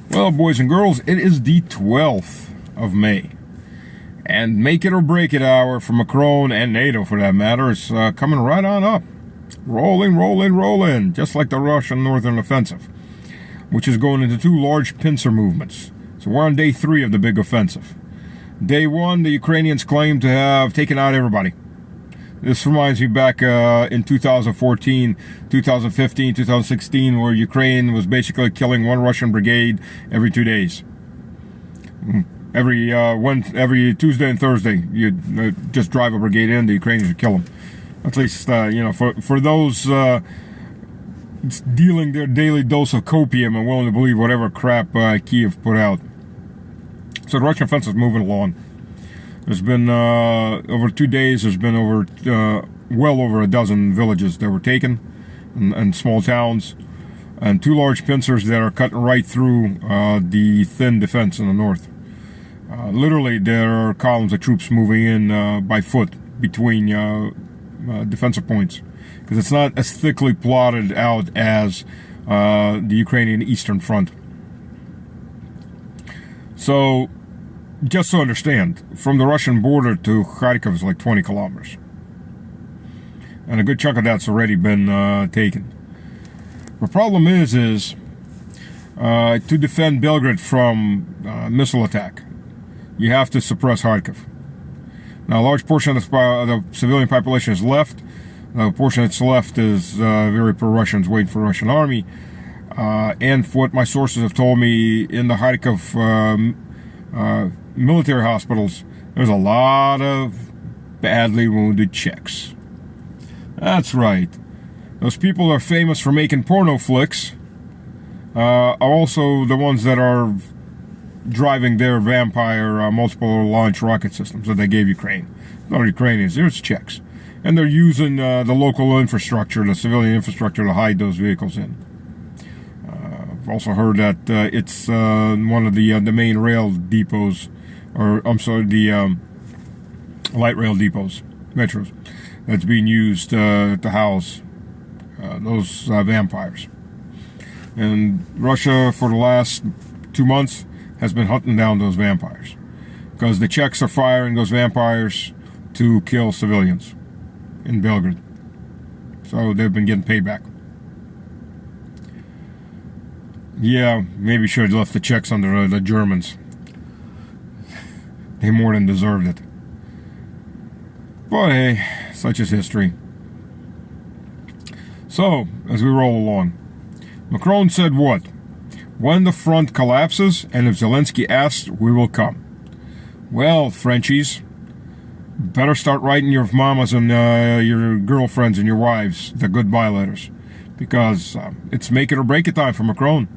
Well, boys and girls, it is the 12th of May. And make it or break it hour for Macron and NATO, for that matter, is coming right on up. Rolling, rolling, rolling, just like the Russian northern offensive, which is going into two large pincer movements. So we're on day 3 of the big offensive. Day 1, the Ukrainians claim to have taken out everybody. This reminds me back in 2014, 2015, 2016, where Ukraine was basically killing one Russian brigade every 2 days. Every Tuesday and Thursday, you'd just drive a brigade in, the Ukrainians would kill them. At least, for those dealing their daily dose of copium and willing to believe whatever crap Kiev put out. So the Russian offensive is moving along. There's been, over 2 days, there's been well over a dozen villages that were taken, and small towns, and 2 large pincers that are cutting right through the thin defense in the north. Literally, there are columns of troops moving in by foot between defensive points, because it's not as thickly plotted out as the Ukrainian Eastern Front. So, just to understand, from the Russian border to Kharkov is like 20 kilometers. And a good chunk of that's already been taken. The problem is to defend Belgrade from missile attack, you have to suppress Kharkov. Now, a large portion of the civilian population is left. The portion that's left is very pro-Russians, waiting for the Russian army. And for what my sources have told me, in the Kharkov military hospitals, there's a lot of badly wounded Czechs. That's right. Those people are famous for making porno flicks. Are also the ones that are driving their Vampire multiple launch rocket systems that they gave Ukraine. Not Ukrainians, there's Czechs. And they're using the local infrastructure, the civilian infrastructure, to hide those vehicles in. I've also heard that it's one of the main rail depots, or I'm sorry, the light rail depots, metros, that's being used to house those vampires. And Russia, for the last 2 months, has been hunting down those vampires, because the Czechs are firing those vampires to kill civilians in Belgrade. So they've been getting payback. Yeah, maybe should have left the Czechs under the Germans. They more than deserved it. But hey, such is history. So, as we roll along, Macron said what? When the front collapses, and if Zelensky asks, we will come. Well, Frenchies, better start writing your mamas and your girlfriends and your wives the goodbye letters, because it's make it or break it time for Macron.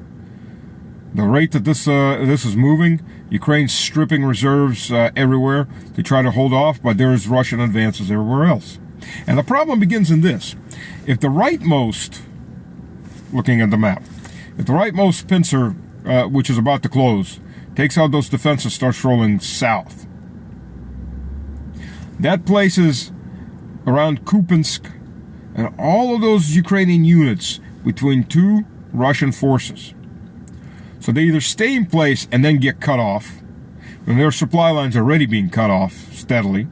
The rate that this is moving, Ukraine's stripping reserves everywhere to try to hold off, but there's Russian advances everywhere else. And the problem begins in this. If the rightmost, looking at the map, if the rightmost pincer, which is about to close, takes out those defenses, starts rolling south, that places around Kupiansk and all of those Ukrainian units between 2 Russian forces. So they either stay in place and then get cut off, and their supply lines are already being cut off steadily,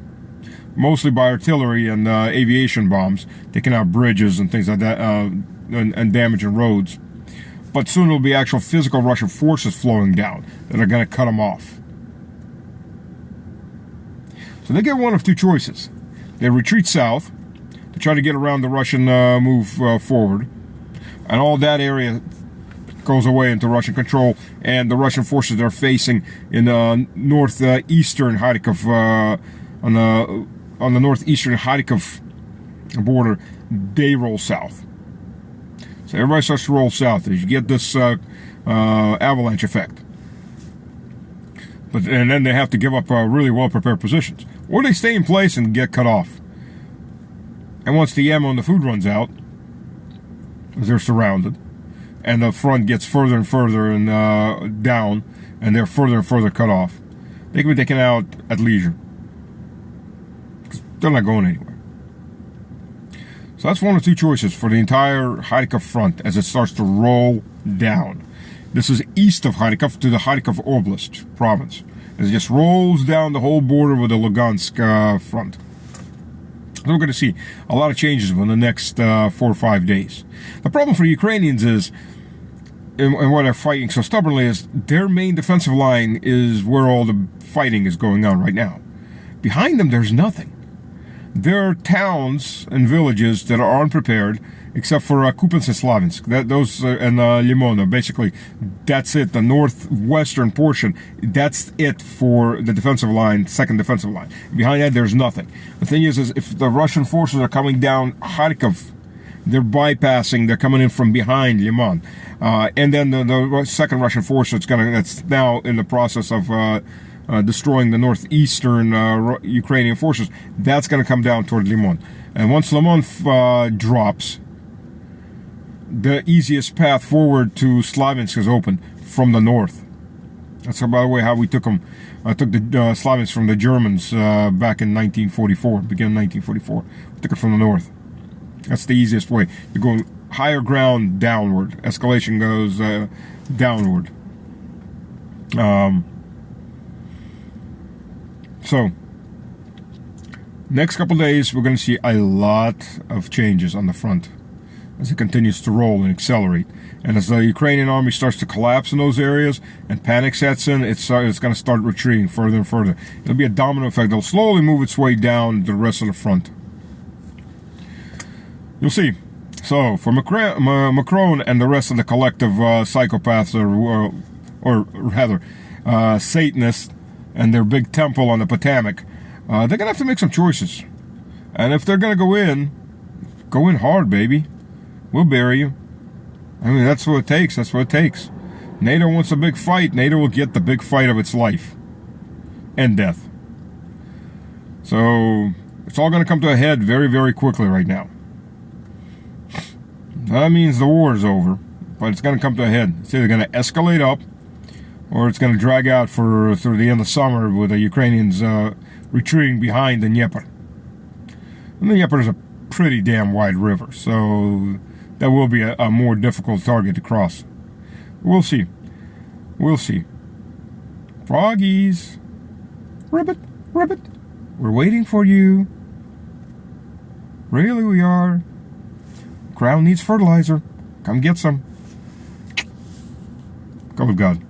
mostly by artillery and aviation bombs, taking out bridges and things like that, and damaging roads. But soon it'll be actual physical Russian forces flowing down that are going to cut them off. So they get one of 2 choices. They retreat south to try to get around the Russian move forward, and all that area goes away into Russian control, and the Russian forces that are facing in the northeastern Kharkov, on the northeastern Kharkov border, they roll south. So everybody starts to roll south as you get this avalanche effect. And then they have to give up really well-prepared positions, or they stay in place and get cut off. And once the ammo and the food runs out, they're surrounded, and the front gets further and further and down, and they're further and further cut off, they can be taken out at leisure, because they're not going anywhere. So that's one of 2 choices for the entire Kharkov front as it starts to roll down. This is east of Kharkov to the Kharkov Oblast province. It just rolls down the whole border with the Lugansk front. So we're going to see a lot of changes in the next 4 or 5 days. The problem for Ukrainians is, and what they're fighting so stubbornly, is their main defensive line is where all the fighting is going on right now. Behind them, there's nothing. There are towns and villages that are unprepared, except for Kupiansk and Slavinsk. And Limona. Basically, that's it. The northwestern portion, that's it for the defensive line, second defensive line. Behind that, there's nothing. The thing is if the Russian forces are coming down Kharkov, they're bypassing, they're coming in from behind Liman. And then the second Russian force that's now in the process of destroying the northeastern Ukrainian forces, that's going to come down toward Liman. And once Liman drops, the easiest path forward to Slavinsk is open from the north. That's, by the way, how we took them. I took the Slavinsk from the Germans back in 1944, beginning of 1944. We took it from the north. That's the easiest way. You go higher ground downward. Escalation goes downward. So, next couple days, we're going to see a lot of changes on the front as it continues to roll and accelerate. And as the Ukrainian army starts to collapse in those areas and panic sets in, it's going to start retreating further and further. It'll be a domino effect. It'll slowly move its way down the rest of the front. You'll see. So, for Macron and the rest of the collective psychopaths, or rather, Satanists, and their big temple on the Potomac, they're going to have to make some choices. And if they're going to go in hard, baby. We'll bury you. I mean, that's what it takes. That's what it takes. NATO wants a big fight. NATO will get the big fight of its life. And death. So, it's all going to come to a head very, very quickly right now. That means the war is over. But it's going to come to a head. It's either going to escalate up, or it's going to drag out through the end of summer with the Ukrainians retreating behind the Dnieper. And the Dnieper is a pretty damn wide river, so that will be a more difficult target to cross. We'll see. We'll see. Froggies. Ribbit, ribbit. We're waiting for you. Really, we are. Ground needs fertilizer. Come get some. Go with God.